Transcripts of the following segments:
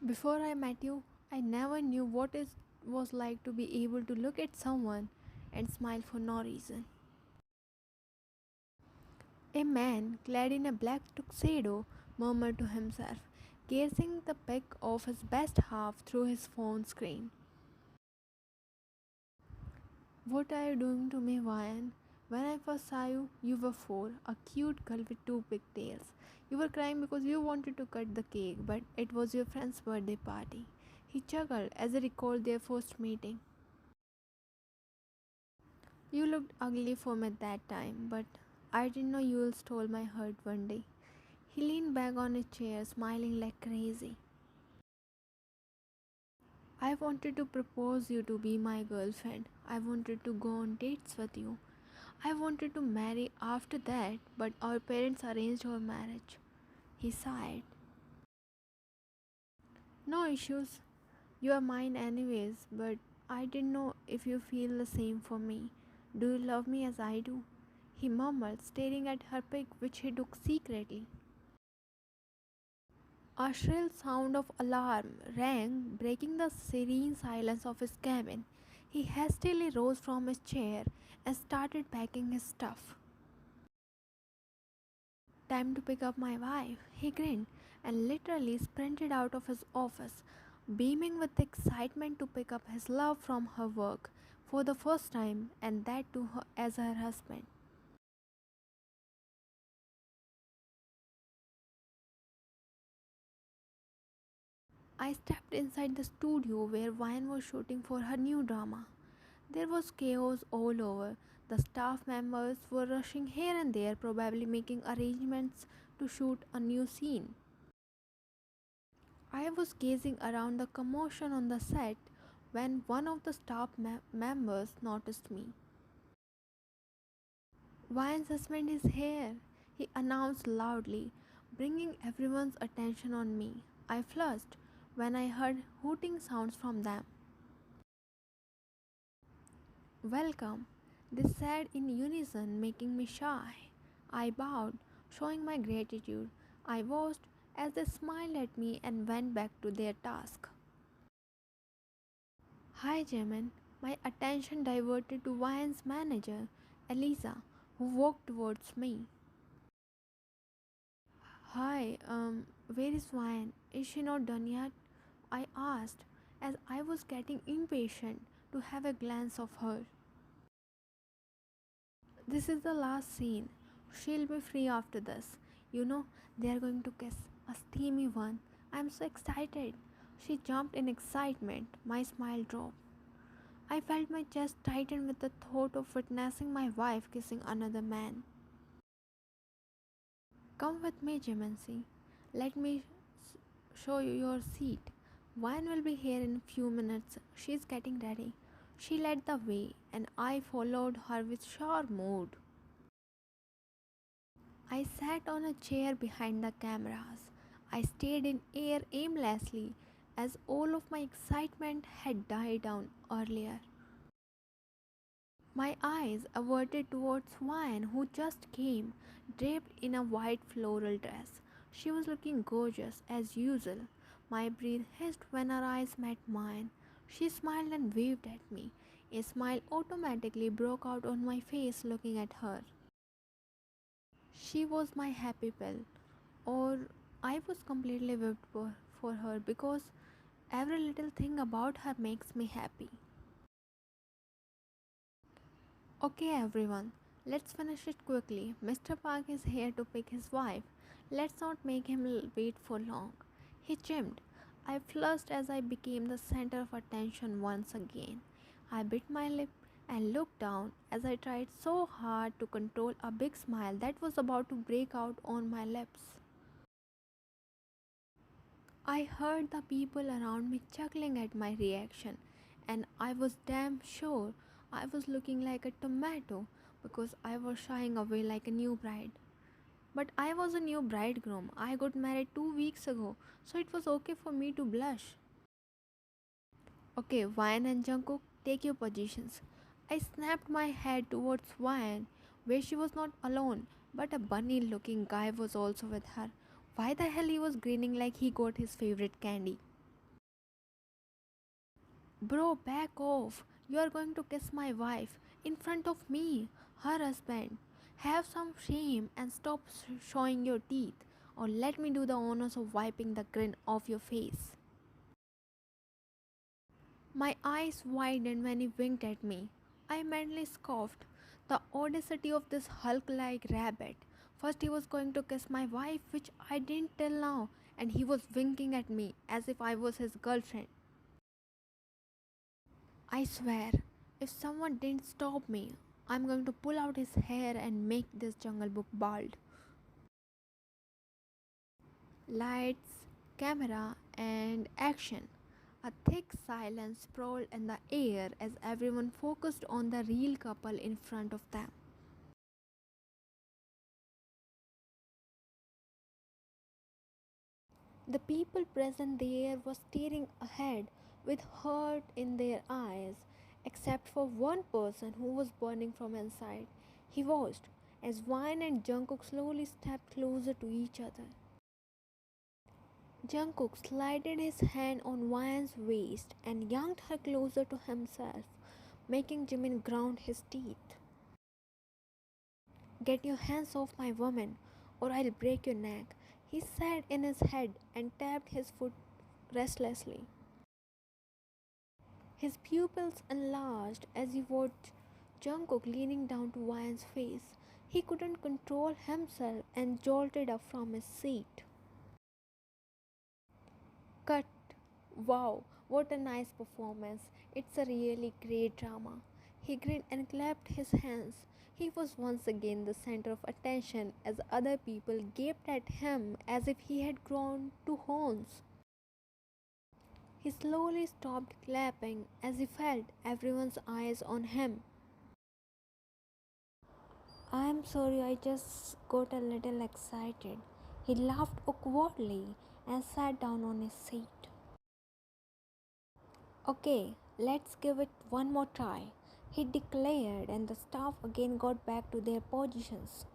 Before I met you, I never knew what it was like to be able to look at someone and smile for no reason. A man clad in a black tuxedo murmured to himself, gazing the pic of his best half through his phone screen. What are you doing to me, Ryan? When I first saw you, you were four, a cute girl with two pigtails. You were crying because you wanted to cut the cake, but it was your friend's birthday party. He chuckled as he recalled their first meeting. You looked ugly for me at that time, but I didn't know you'll stole my heart one day. He leaned back on his chair, smiling like crazy. I wanted to propose you to be my girlfriend. I wanted to go on dates with you. I wanted to marry after that, but our parents arranged our marriage. He sighed. No issues. You are mine anyways, but I didn't know if you feel the same for me. Do you love me as I do? He murmured, staring at her pic, which he took secretly. A shrill sound of alarm rang, breaking the serene silence of his cabin. He hastily rose from his chair and started packing his stuff. Time to pick up my wife, he grinned and literally sprinted out of his office, beaming with excitement to pick up his love from her work for the first time, and that to her as her husband. I stepped inside the studio where Vine was shooting for her new drama. There was chaos all over. The staff members were rushing here and there, probably making arrangements to shoot a new scene. I was gazing around the commotion on the set when one of the staff members noticed me. Vine's husband is here, he announced loudly, bringing everyone's attention on me. I flushed when I heard hooting sounds from them. Welcome, they said in unison, making me shy. I bowed, showing my gratitude. I watched as they smiled at me and went back to their task. Hi, Jimin. My attention diverted to Vine's manager, Eliza, who walked towards me. Hi, where is Vine? Is she not done yet? I asked as I was getting impatient to have a glance of her. This is the last scene. She'll be free after this. You know, they are going to kiss. A steamy one. I'm so excited. She jumped in excitement. My smile dropped. I felt my chest tighten with the thought of witnessing my wife kissing another man. Come with me, Jiminnie. Let me show you your seat. Vine will be here in a few minutes. She's getting ready. She led the way, and I followed her with sure mood. I sat on a chair behind the cameras. I stayed in air aimlessly as all of my excitement had died down earlier. My eyes averted towards Vine, who just came, draped in a white floral dress. She was looking gorgeous as usual. My breath hissed when her eyes met mine. She smiled and waved at me. A smile automatically broke out on my face looking at her. She was my happy pill, or I was completely whipped for her because every little thing about her makes me happy. Okay, everyone, let's finish it quickly. Mr. Park is here to pick his wife. Let's not make him wait for long. He chimed. I flushed as I became the center of attention once again. I bit my lip and looked down as I tried so hard to control a big smile that was about to break out on my lips. I heard the people around me chuckling at my reaction, and I was damn sure I was looking like a tomato because I was shying away like a new bride. But I was a new bridegroom. I got married 2 weeks ago, so it was okay for me to blush. Okay, Vine and Jungkook, take your positions. I snapped my head towards Vine, where she was not alone, but a bunny looking guy was also with her. Why the hell he was grinning like he got his favorite candy? Bro, back off. You are going to kiss my wife in front of me, her husband. Have some shame and stop showing your teeth, or let me do the honors of wiping the grin off your face. My eyes widened when he winked at me. I mentally scoffed. The audacity of this Hulk like rabbit. First, he was going to kiss my wife, which I didn't till now, and he was winking at me as if I was his girlfriend. I swear, if someone didn't stop me, I'm going to pull out his hair and make this jungle book bald. Lights, camera, and action. A thick silence sprawled in the air as everyone focused on the real couple in front of them. The people present there were staring ahead with hurt in their eyes, except for one person who was burning from inside. He watched as Vine and Jungkook slowly stepped closer to each other. Jungkook slided his hand on Vine's waist and yanked her closer to himself, making Jimin ground his teeth. Get your hands off my woman, or I'll break your neck, he said in his head and tapped his foot restlessly. His pupils enlarged as he watched Jungkook leaning down to Vian's face. He couldn't control himself and jolted up from his seat. Cut. Wow, what a nice performance. It's a really great drama. He grinned and clapped his hands. He was once again the center of attention as other people gaped at him as if he had grown two horns. He slowly stopped clapping as he felt everyone's eyes on him. I'm sorry, I just got a little excited. He laughed awkwardly and sat down on his seat. Okay, let's give it one more try, he declared, and the staff again got back to their positions.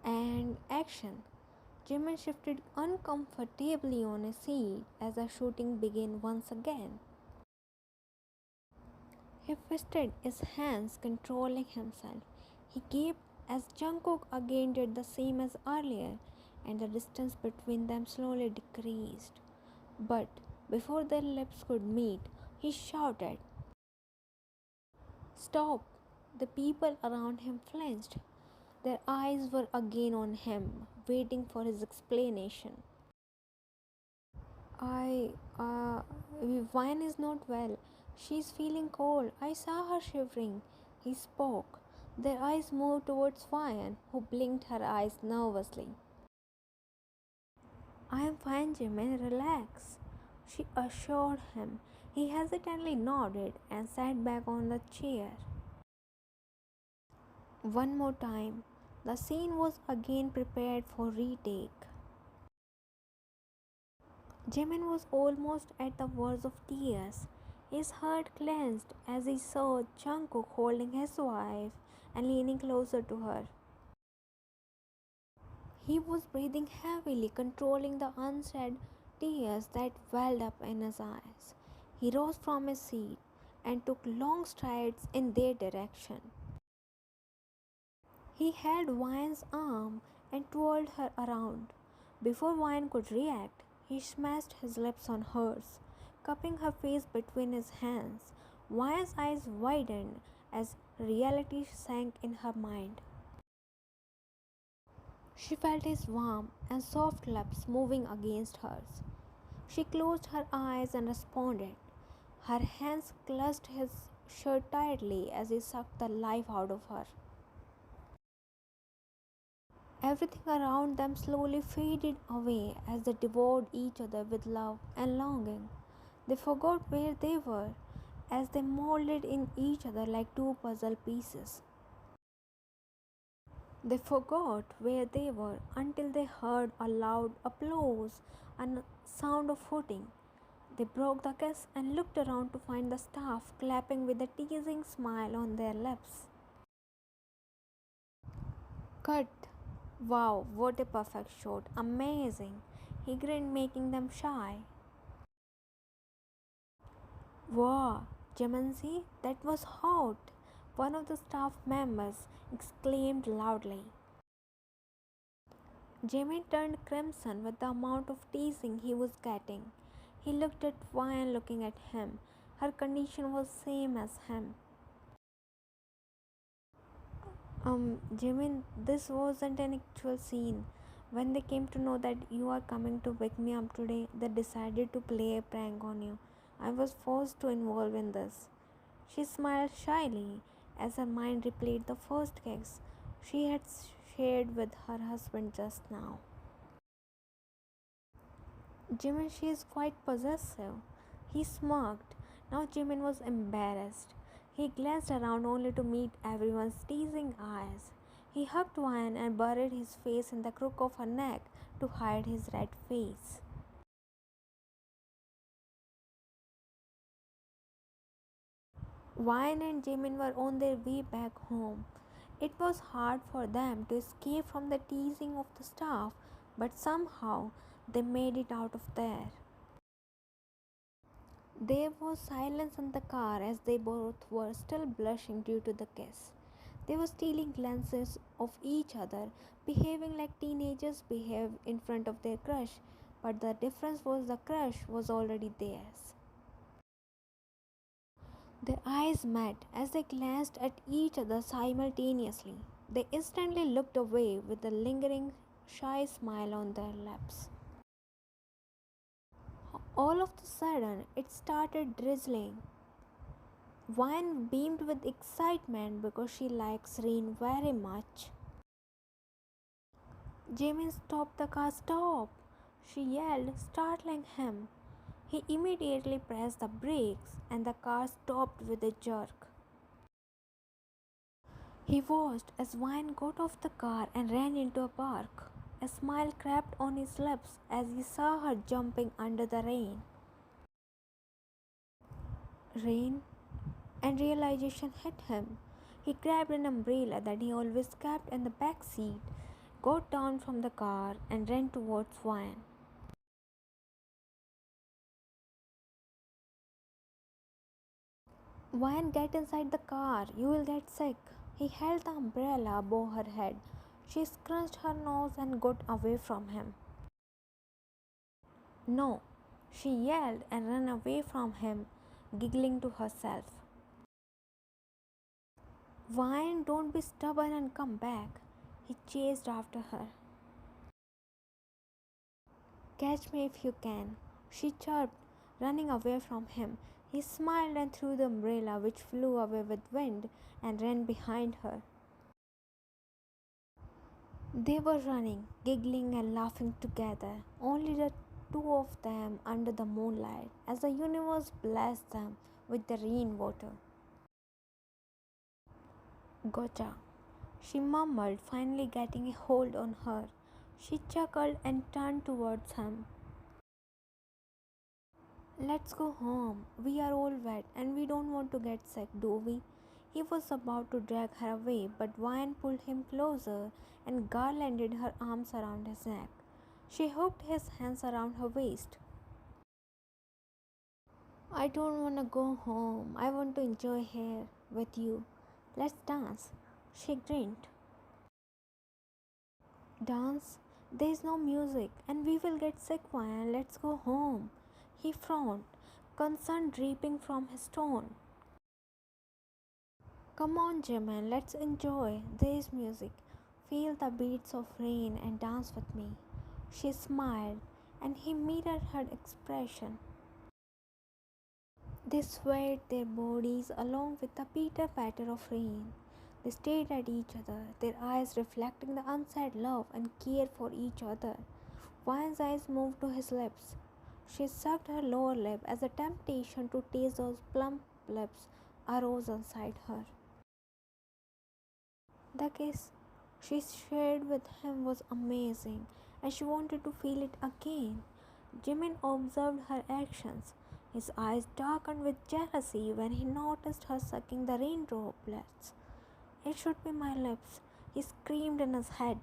And action. Jimin shifted uncomfortably on his seat as the shooting began once again. He fisted his hands, controlling himself. He gaped as Jungkook again did the same as earlier, and the distance between them slowly decreased. But before their lips could meet, he shouted, "Stop!" The people around him flinched. Their eyes were again on him, waiting for his explanation. I, uh, Vine is not well. She's feeling cold. I saw her shivering. He spoke. Their eyes moved towards Vine, who blinked her eyes nervously. I am fine, Jimin. Relax, she assured him. He hesitantly nodded and sat back on the chair. One more time, the scene was again prepared for retake. Jimin was almost at the verge of tears. His heart clenched as he saw Jungkook holding his wife and leaning closer to her. He was breathing heavily, controlling the unsaid tears that welled up in his eyes. He rose from his seat and took long strides in their direction. He held Vine's arm and twirled her around. Before Vine could react, he smashed his lips on hers, cupping her face between his hands. Vine's eyes widened as reality sank in her mind. She felt his warm and soft lips moving against hers. She closed her eyes and responded. Her hands clutched his shirt tightly as he sucked the life out of her. Everything around them slowly faded away as they devoured each other with love and longing. They forgot where they were as they molded in each other like two puzzle pieces. They forgot where they were until they heard a loud applause and a sound of hooting. They broke the kiss and looked around to find the staff clapping with a teasing smile on their lips. Cut! Wow, what a perfect shot! Amazing! He grinned, making them shy. Wow, Jiminnie, that was hot! One of the staff members exclaimed loudly. Jimin turned crimson with the amount of teasing he was getting. He looked at Vian looking at him. Her condition was same as him. Jimin, this wasn't an actual scene. When they came to know that you are coming to wake me up today, they decided to play a prank on you. I was forced to involve in this. She smiled shyly as her mind replayed the first kiss she had shared with her husband just now. Jimin, she is quite possessive. He smirked. Now Jimin was embarrassed. He glanced around only to meet everyone's teasing eyes. He hugged Ryan and buried his face in the crook of her neck to hide his red face. Ryan and Jimin were on their way back home. It was hard for them to escape from the teasing of the staff, but somehow they made it out of there. There was silence in the car as they both were still blushing due to the kiss. They were stealing glances of each other, behaving like teenagers behave in front of their crush, but the difference was the crush was already theirs. Their eyes met as they glanced at each other simultaneously. They instantly looked away with a lingering, shy smile on their lips. All of a sudden, it started drizzling. Vine beamed with excitement because she likes rain very much. Jimin, stop the car, stop! She yelled, startling him. He immediately pressed the brakes and the car stopped with a jerk. He watched as Vine got off the car and ran into a park. A smile crept on his lips as he saw her jumping under the rain. Rain? And realization hit him. He grabbed an umbrella that he always kept in the back seat, got down from the car, and ran towards Ryan. Ryan, get inside the car. You will get sick. He held the umbrella above her head. She scrunched her nose and got away from him. No, she yelled and ran away from him, giggling to herself. Ryan, don't be stubborn and come back. He chased after her. Catch me if you can, she chirped, running away from him. He smiled and threw the umbrella, which flew away with wind, and ran behind her. They were running, giggling and laughing together, only the two of them under the moonlight, as the universe blessed them with the rainwater. Gotcha, she mumbled, finally getting a hold on her. She chuckled and turned towards him. Let's go home. We are all wet and we don't want to get sick, do we? He was about to drag her away, but Ryan pulled him closer and garlanded her arms around his neck. She hooked his hands around her waist. I don't want to go home. I want to enjoy here with you. Let's dance. She grinned. Dance? There is no music and we will get sick, Ryan. Let's go home. He frowned, concern dripping from his tone. Come on, Jimin, let's enjoy. There is music. Feel the beats of rain and dance with me. She smiled, and he mirrored her expression. They swayed their bodies along with the pitter patter of rain. They stared at each other, their eyes reflecting the unsaid love and care for each other. Ryan's eyes moved to his lips. She sucked her lower lip as the temptation to taste those plump lips arose inside her. The kiss she shared with him was amazing, and she wanted to feel it again. Jimin observed her actions. His eyes darkened with jealousy when he noticed her sucking the rain droplets. It should be my lips, he screamed in his head.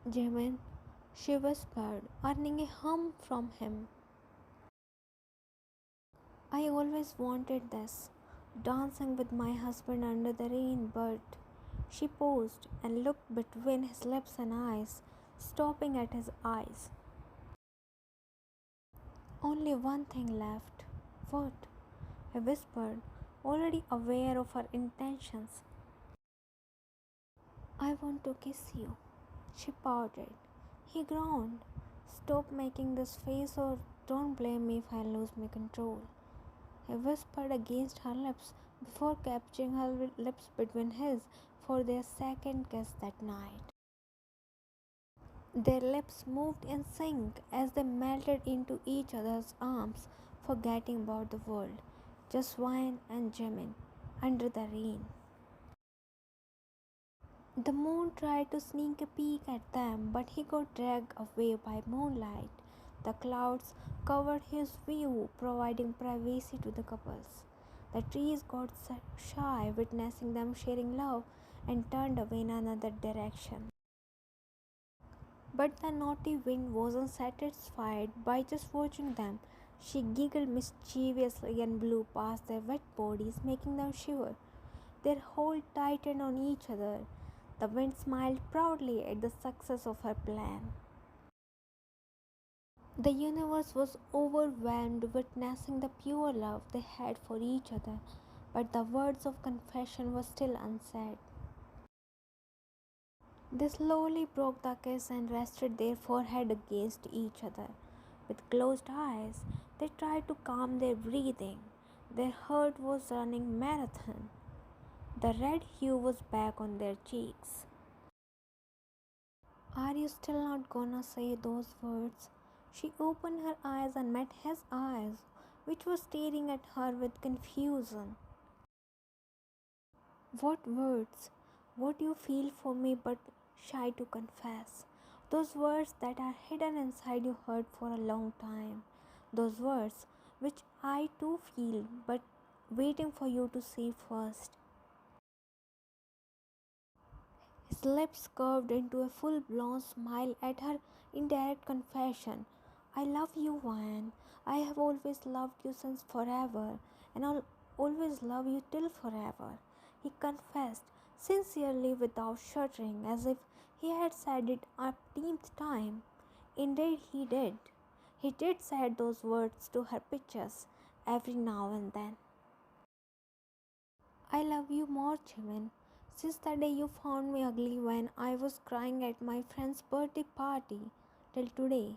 Jimin, she whispered, earning a hum from him. I always wanted this, dancing with my husband under the rain, but she paused and looked between his lips and eyes, stopping at his eyes. Only one thing left. What? I whispered, already aware of her intentions. I want to kiss you. She pouted. He groaned. Stop making this face or don't blame me if I lose my control. He whispered against her lips before capturing her lips between his for their second kiss that night. Their lips moved in sync as they melted into each other's arms, forgetting about the world. Just wine and Jimin under the rain. The moon tried to sneak a peek at them, but he got dragged away by moonlight. The clouds covered his view, providing privacy to the couples. The trees got shy, witnessing them sharing love, and turned away in another direction. But the naughty wind wasn't satisfied by just watching them. She giggled mischievously and blew past their wet bodies, making them shiver. Their hold tightened on each other. The wind smiled proudly at the success of her plan. The universe was overwhelmed witnessing the pure love they had for each other, but the words of confession were still unsaid. They slowly broke the kiss and rested their forehead against each other. With closed eyes, they tried to calm their breathing. Their heart was running marathon. The red hue was back on their cheeks. Are you still not gonna say those words? She opened her eyes and met his eyes, which were staring at her with confusion. What words? What you feel for me but shy to confess? Those words that are hidden inside your heart for a long time. Those words which I too feel but waiting for you to say first. His lips curved into a full-blown smile at her indirect confession. I love you, Ryan. I have always loved you since forever, and I'll always love you till forever. He confessed, sincerely without shuddering, as if he had said it a tenth time. Indeed, he did. He did say those words to her pictures every now and then. I love you more, Jimin. Since the day you found me ugly when I was crying at my friend's birthday party, till today,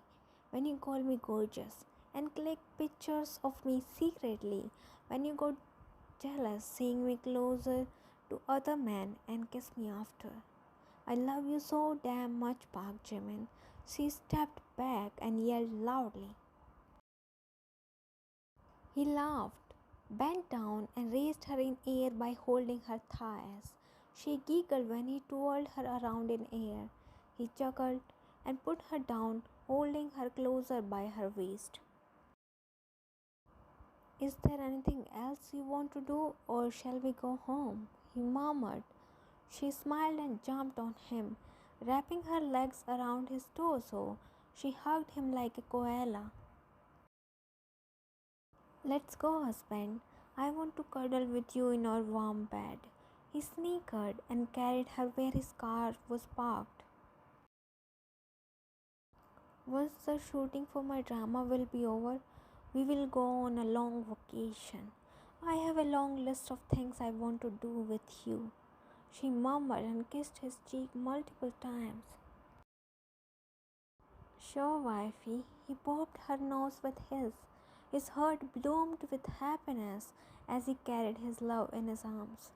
when you call me gorgeous and click pictures of me secretly, when you got jealous seeing me closer to other men and kiss me after. I love you so damn much, Park Jimin. She stepped back and yelled loudly. He laughed, bent down, and raised her in air by holding her thighs. She giggled when he twirled her around in air. He chuckled and put her down, holding her closer by her waist. Is there anything else you want to do, or shall we go home? He murmured. She smiled and jumped on him, wrapping her legs around his torso. She hugged him like a koala. Let's go, husband. I want to cuddle with you in our warm bed. He snickered and carried her where his car was parked. Once the shooting for my drama will be over, we will go on a long vacation. I have a long list of things I want to do with you. She murmured and kissed his cheek multiple times. Sure, wifey. He bobbed her nose with his. His heart bloomed with happiness as he carried his love in his arms,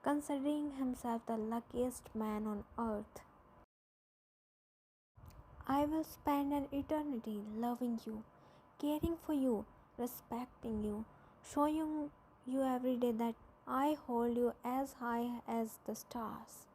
considering himself the luckiest man on earth. I will spend an eternity loving you, caring for you, respecting you, showing you every day that I hold you as high as the stars.